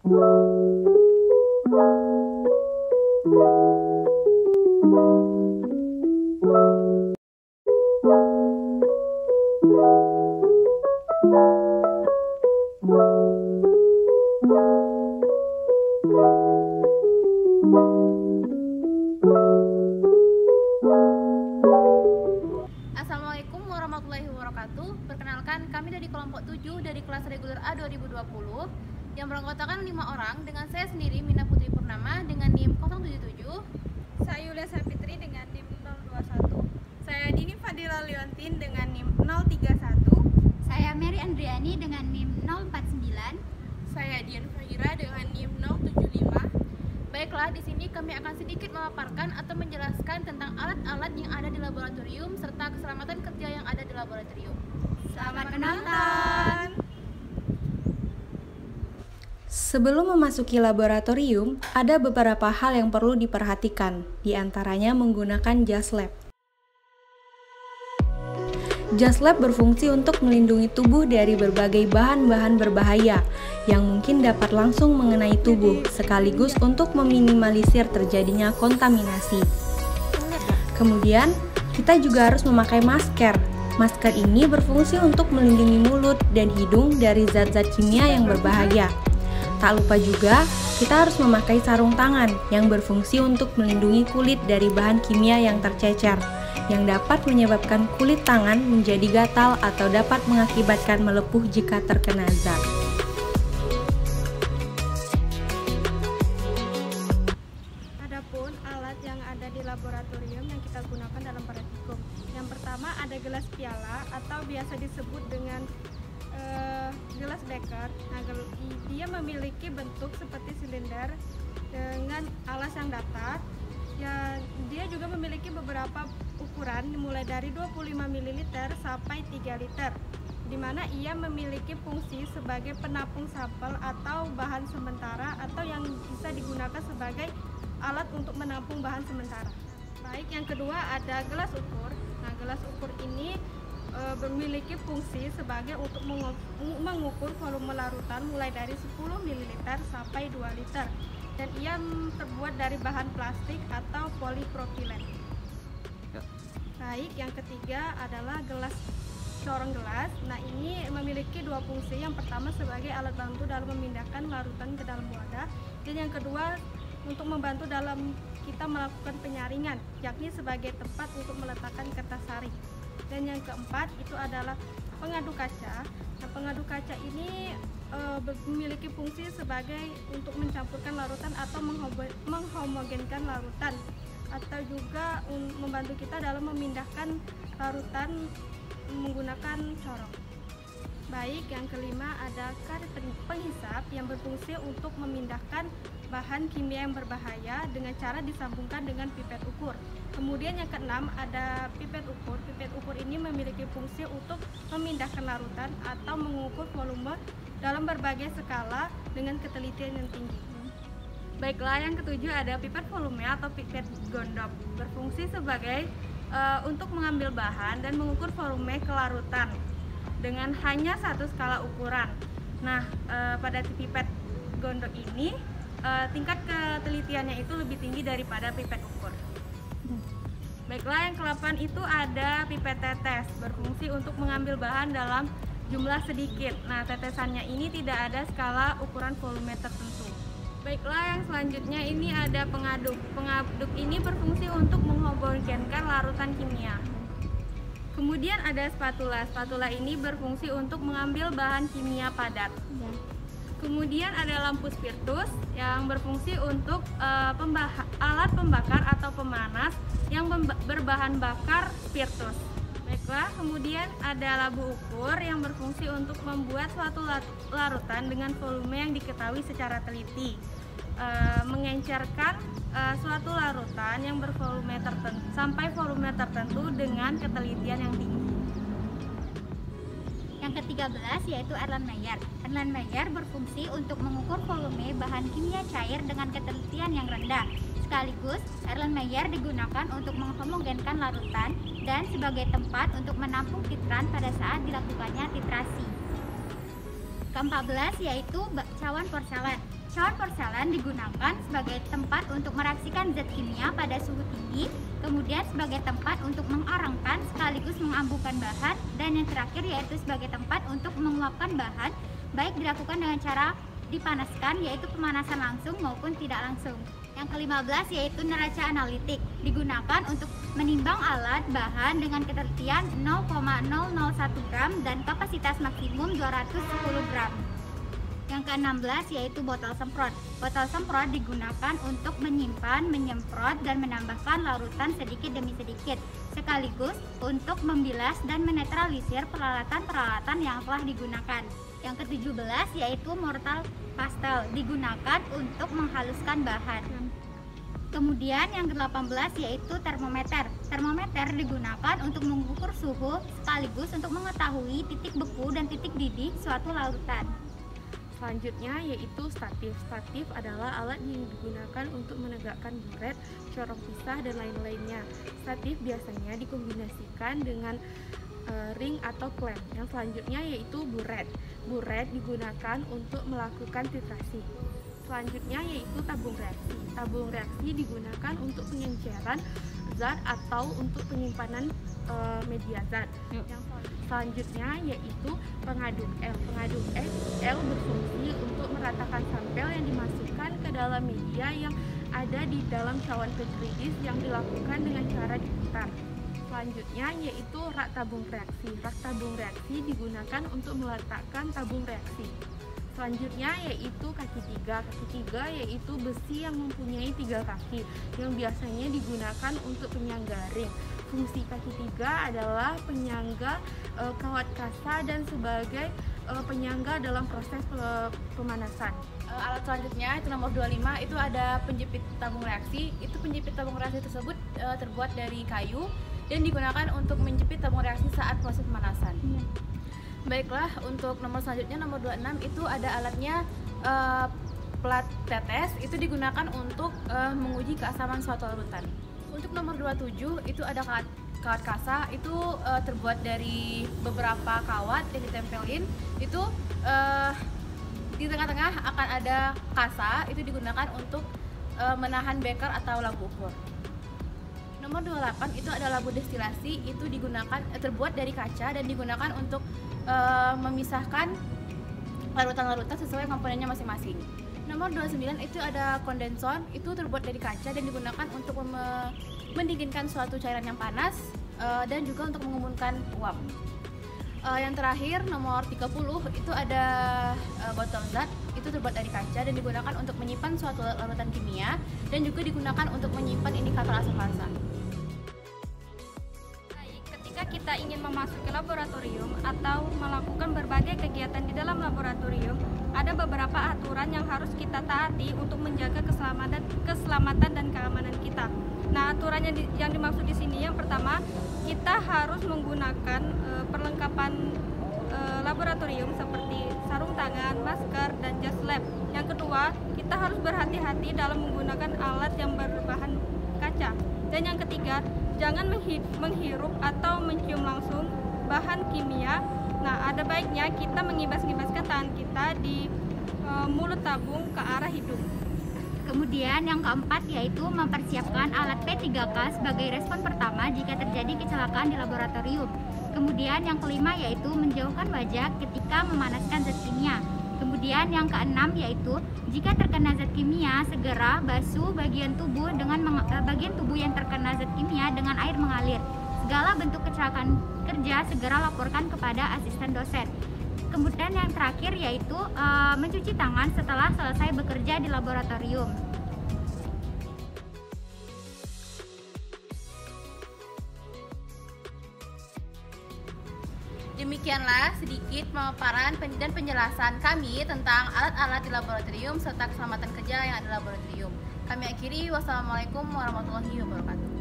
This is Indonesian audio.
Assalamualaikum warahmatullahi wabarakatuh. Perkenalkan, kami dari kelompok 7 dari kelas reguler A 2020 yang beranggotakan 5 orang dengan saya sendiri Mina Putri Purnama dengan NIM 077. Saya Yulia Sapitri dengan NIM 021. Saya Dini Fadila Leontin dengan NIM 031. Saya Mary Andriani dengan NIM 049. Saya Dian Fahira dengan NIM 075. Baiklah, di sini kami akan sedikit memaparkan atau menjelaskan tentang alat-alat yang ada di laboratorium serta keselamatan kerja yang ada di laboratorium. Selamat menonton! Sebelum memasuki laboratorium, ada beberapa hal yang perlu diperhatikan, di antaranya menggunakan jas lab. Jas lab berfungsi untuk melindungi tubuh dari berbagai bahan-bahan berbahaya yang mungkin dapat langsung mengenai tubuh, sekaligus untuk meminimalisir terjadinya kontaminasi. Kemudian, kita juga harus memakai masker. Masker ini berfungsi untuk melindungi mulut dan hidung dari zat-zat kimia yang berbahaya. Tak lupa juga, kita harus memakai sarung tangan yang berfungsi untuk melindungi kulit dari bahan kimia yang tercecer, yang dapat menyebabkan kulit tangan menjadi gatal atau dapat mengakibatkan melepuh jika terkena zat. Adapun alat yang ada di laboratorium yang kita gunakan dalam praktikum. Yang pertama ada gelas piala atau biasa disebut dengan gelas beker. Nah, dia memiliki bentuk seperti silinder dengan alas yang datar. Ya, dia juga memiliki beberapa ukuran mulai dari 25 ml sampai 3 liter, di mana ia memiliki fungsi sebagai penampung sampel atau bahan sementara atau yang bisa digunakan sebagai alat untuk menampung bahan sementara. Baik, yang kedua ada gelas ukur. Nah, gelas ukur ini memiliki fungsi sebagai untuk mengukur volume larutan mulai dari 10 ml sampai 2 liter. Dan ia terbuat dari bahan plastik atau polipropilen. Baik, yang ketiga adalah gelas corong gelas. Nah, ini memiliki dua fungsi. Yang pertama sebagai alat bantu dalam memindahkan larutan ke dalam wadah, dan yang kedua untuk membantu dalam kita melakukan penyaringan, yakni sebagai tempat untuk meletakkan kertas saring. Dan yang keempat itu adalah pengadu kaca. Nah, pengadu kaca ini memiliki fungsi sebagai untuk mencampurkan larutan atau menghomogenkan larutan, atau juga membantu kita dalam memindahkan larutan menggunakan corong. Baik, yang kelima ada karet penghisap yang berfungsi untuk memindahkan bahan kimia yang berbahaya dengan cara disambungkan dengan pipet ukur. Kemudian yang keenam ada pipet ukur. Pipet ukur ini memiliki fungsi untuk memindahkan larutan atau mengukur volume dalam berbagai skala dengan ketelitian yang tinggi. Baiklah, yang ketujuh ada pipet volume atau pipet gondok. Berfungsi sebagai untuk mengambil bahan dan mengukur volume kelarutan dengan hanya satu skala ukuran. Nah, pada pipet gondok ini tingkat ketelitiannya itu lebih tinggi daripada pipet ukur. Baiklah, yang ke-8 itu ada pipet tetes. Berfungsi untuk mengambil bahan dalam jumlah sedikit. Nah, tetesannya ini tidak ada skala ukuran volume tertentu. Baiklah, yang selanjutnya ini ada pengaduk. Pengaduk ini berfungsi untuk menghomogenkan larutan kimia. Kemudian ada spatula. Spatula ini berfungsi untuk mengambil bahan kimia padat. Kemudian ada lampu spiritus yang berfungsi untuk alat pembakar atau pemanas yang berbahan bakar spiritus. Baiklah, kemudian ada labu ukur yang berfungsi untuk membuat suatu larutan dengan volume yang diketahui secara teliti, mengencerkan suatu larutan yang bervolume tertentu sampai volume tertentu dengan ketelitian yang tinggi. Yang ke-13 yaitu Erlenmeyer. Erlenmeyer berfungsi untuk mengukur volume bahan kimia cair dengan ketelitian yang rendah. Sekaligus, Erlenmeyer digunakan untuk menghomogenkan larutan dan sebagai tempat untuk menampung titran pada saat dilakukannya titrasi. Ke-14 yaitu cawan porselen. Cawan porselen digunakan sebagai tempat untuk mereaksikan zat kimia pada suhu tinggi, kemudian sebagai tempat untuk mengarangkan sekaligus mengambukan bahan, dan yang terakhir yaitu sebagai tempat untuk menguapkan bahan, baik dilakukan dengan cara dipanaskan yaitu pemanasan langsung maupun tidak langsung. Yang ke-15 yaitu neraca analitik, digunakan untuk menimbang alat bahan dengan ketelitian 0,001 gram dan kapasitas maksimum 210 gram. Yang ke-16 yaitu botol semprot. Botol semprot digunakan untuk menyimpan, menyemprot, dan menambahkan larutan sedikit demi sedikit, sekaligus untuk membilas dan menetralisir peralatan-peralatan yang telah digunakan. Yang ke-17 yaitu mortar pastel, digunakan untuk menghaluskan bahan. Kemudian yang ke-18 yaitu termometer. Termometer digunakan untuk mengukur suhu sekaligus untuk mengetahui titik beku dan titik didih suatu larutan. Selanjutnya yaitu statif. Statif adalah alat yang digunakan untuk menegakkan buret, corong pisah, dan lain-lainnya. Statif biasanya dikombinasikan dengan ring atau klem. Yang selanjutnya yaitu buret. Buret digunakan untuk melakukan titrasi. Selanjutnya yaitu tabung reaksi. Tabung reaksi digunakan untuk pengenceran zat atau untuk penyimpanan media zat. Yang selanjutnya yaitu pengaduk L. Pengaduk L berfungsi untuk meratakan sampel yang dimasukkan ke dalam media yang ada di dalam cawan petritis yang dilakukan dengan cara diputar. Selanjutnya yaitu rak tabung reaksi. Rak tabung reaksi digunakan untuk meletakkan tabung reaksi. Selanjutnya yaitu kaki tiga. Kaki tiga yaitu besi yang mempunyai 3 kaki yang biasanya digunakan untuk penyangga ring. Fungsi kaki tiga adalah penyangga kawat kasa dan sebagai penyangga dalam proses pemanasan. Alat selanjutnya itu nomor 25, itu ada penjepit tabung reaksi. Itu penjepit tabung reaksi tersebut terbuat dari kayu dan digunakan untuk menjepit tabung reaksi saat proses pemanasan. Baiklah, untuk nomor selanjutnya nomor 26 itu ada alatnya plat tetes. Itu digunakan untuk menguji keasaman suatu larutan. Untuk nomor 27 itu ada kawat kasa. Itu terbuat dari beberapa kawat yang ditempelin. Itu di tengah-tengah akan ada kasa. Itu digunakan untuk menahan beker atau labu ukur. Nomor 28 itu ada labu destilasi. Itu digunakan terbuat dari kaca dan digunakan untuk memisahkan larutan-larutan sesuai komponennya masing-masing. Nomor 29 itu ada kondenson. Itu terbuat dari kaca dan digunakan untuk mendinginkan suatu cairan yang panas dan juga untuk mengumpulkan uap. Yang terakhir nomor 30 itu ada botol zat. Itu terbuat dari kaca dan digunakan untuk menyimpan suatu larutan kimia dan juga digunakan untuk menyimpan indikator asam basa. Ketika kita ingin memasuki laboratorium atau melakukan berbagai kegiatan di dalam laboratorium, ada beberapa aturan yang harus kita taati untuk menjaga keselamatan dan keamanan kita. Nah, aturannya yang dimaksud di sini yang pertama, kita harus menggunakan perlengkapan laboratorium seperti sarung tangan, masker, dan jas lab. Yang kedua, kita harus berhati-hati dalam menggunakan alat yang berbahan kaca. Dan yang ketiga, jangan menghirup atau mencium langsung bahan kimia. Nah, ada baiknya kita mengibas-ngibaskan tangan kita di mulut tabung ke arah hidung. Kemudian yang keempat yaitu mempersiapkan alat P3K sebagai respon pertama jika terjadi kecelakaan di laboratorium. Kemudian yang kelima yaitu menjauhkan wajah ketika memanaskan zat kimia. Kemudian yang keenam yaitu jika terkena zat kimia segera basuh bagian tubuh yang terkena zat kimia dengan air mengalir. Segala bentuk kecelakaan kerja segera laporkan kepada asisten dosen. Kemudian yang terakhir yaitu mencuci tangan setelah selesai bekerja di laboratorium. Demikianlah sedikit pemaparan dan penjelasan kami tentang alat-alat di laboratorium serta keselamatan kerja yang ada di laboratorium. Kami akhiri, wassalamualaikum warahmatullahi wabarakatuh.